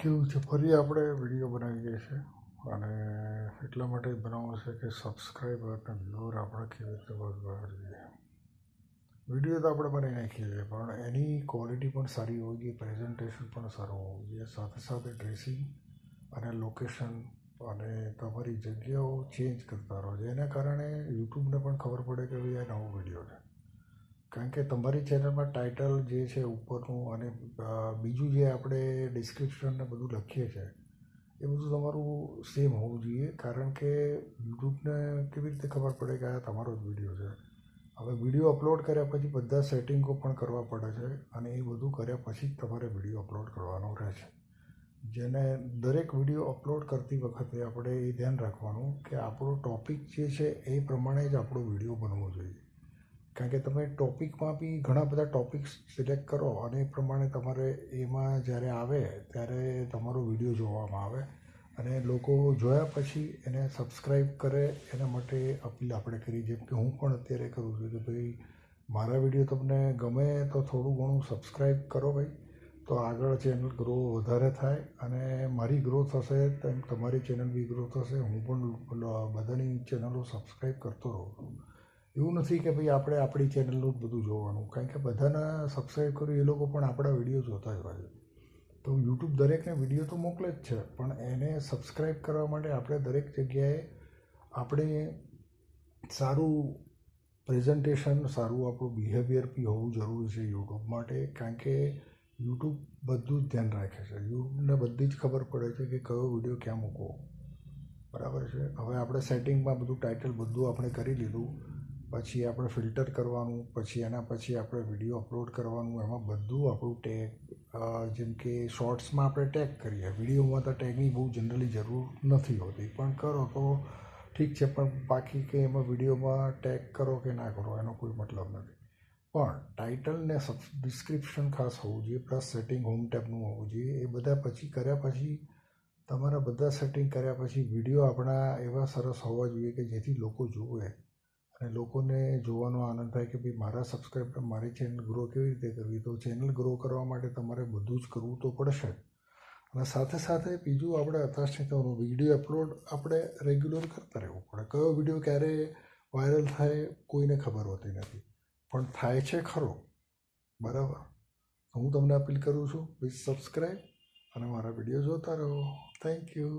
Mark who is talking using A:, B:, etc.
A: કેવું છે ફરી આપણે વિડીયો બનાવીએ છીએ અને એટલા માટે બનાવવું છે કે સબસ્ક્રાઈબર અને વ્યુઅર આપણે કેવી રીતે વધવા જોઈએ. વિડીયો તો આપણે બનાવી નાખીએ છીએ પણ એની ક્વોલિટી પણ સારી હોવી જોઈએ, પ્રેઝન્ટેશન પણ સારું હોવું જોઈએ, સાથે સાથે ડ્રેસિંગ અને લોકેશન અને તમારી જગ્યાઓ ચેન્જ કરતા રહો. જેના કારણે યુટ્યુબને પણ ખબર પડે કે ભાઈ આ નવો વિડીયો છે. કારણ કે તમારી ચેનલમાં ટાઇટલ જે છે ઉપરનું અને બીજું જે આપણે ડિસ્ક્રિપ્શન ને બધું લખીએ છીએ એ બધું તમારું સેમ હોવું જોઈએ. કારણ કે યુટ્યુબને કેવી રીતે ખબર પડે કે આ તમારો જ વિડીયો છે. હવે વિડીયો અપલોડ કર્યા પછી બધા સેટિંગો પણ કરવા પડે છે અને એ બધું કર્યા પછી જ તમારે વિડીયો અપલોડ કરવાનો રહે છે. જેને દરેક વિડીયો અપલોડ કરતી વખતે આપણે એ ધ્યાન રાખવાનું કે આપણો ટૉપિક જે છે એ પ્રમાણે જ આપણો વિડીયો બનવો જોઈએ. કારણ કે તમે ટૉપિકમાં બી ઘણા બધા ટૉપિક્સ સિલેક્ટ કરો અને એ પ્રમાણે તમારે એમાં જ્યારે આવે ત્યારે તમારો વિડીયો જોવામાં આવે અને લોકો જોયા પછી એને સબસ્ક્રાઈબ કરે. એના માટે અપીલ આપણે કરી, જેમ કે હું પણ અત્યારે કરું છું કે ભાઈ મારા વિડીયો તમને ગમે તો થોડું ઘણું સબસ્ક્રાઈબ કરો ભાઈ, તો આગળ ચેનલ ગ્રો વધારે થાય અને મારી ગ્રોથ હશે તેમ તમારી ચેનલ બી ગ્રો થશે. હું પણ બધાની ચેનલો સબસ્ક્રાઈબ કરતો રહું. એવું નથી કે ભાઈ આપણે આપણી ચેનલનું જ બધું જોવાનું, કારણ કે બધાના સબસ્ક્રાઈબ કર્યું એ લોકો પણ આપણા વિડીયો જોતા જ હોય છે. તો યુટ્યુબ દરેકને વિડીયો તો મોકલે જ છે પણ એને સબસ્ક્રાઈબ કરવા માટે આપણે દરેક જગ્યાએ આપણે સારું પ્રેઝન્ટેશન, સારું આપણું બિહેવિયર બી હોવું જરૂરી છે યુટ્યુબ માટે. કારણ કે યુટ્યુબ બધું જ ધ્યાન રાખે છે. યુટ્યુબને બધી જ ખબર પડે છે કે કયો વિડીયો ક્યાં મૂકવો. બરાબર છે. હવે આપણે સેટિંગમાં બધું ટાઇટલ બધું આપણે કરી લીધું, પછી આપણે ફિલ્ટર કરવાનું, પછી એના પછી આપણે વિડીયો અપલોડ કરવાનું. એમાં બધું આપણું ટેગ, જેમ કે શોર્ટ્સમાં આપણે ટેગ કરીએ, વિડીયોમાં તો ટેગની બહુ જનરલી જરૂર નથી હોતી, પણ કરો તો ઠીક છે. પણ બાકી કે એમાં વિડીયોમાં ટેગ કરો કે ના કરો એનો કોઈ મતલબ નથી. પણ ટાઇટલ ને ડિસ્ક્રિપ્શન ખાસ હોવું જોઈએ, પ્લસ સેટિંગ હોમ ટેબનું હોવું જોઈએ. એ બધા પછી કર્યા પછી તમારા બધા સેટિંગ કર્યા પછી વિડીયો આપણા એવા સરસ હોવા જોઈએ કે જેથી લોકો જુએ અને લોકોને જોવાનો આનંદ થાય કે ભાઈ મારા સબસ્ક્રાઈબર મારી ચેનલ ગ્રો કેવી રીતે કરવી. તો ચેનલ ગ્રો કરવા માટે તમારે બધું જ કરવું તો પડશે. અને સાથે સાથે બીજું આપણે હતાશ થવાનું, વિડીયો અપલોડ આપણે રેગ્યુલર કરતા રહેવું પડે. કયો વિડીયો ક્યારે વાયરલ થાય કોઈને ખબર હોતી નથી, પણ થાય છે ખરો. બરાબર. હું તમને અપીલ કરું છું, પ્લીઝ સબસ્ક્રાઈબ અને મારા વિડીયો જોતા રહો. Thank you.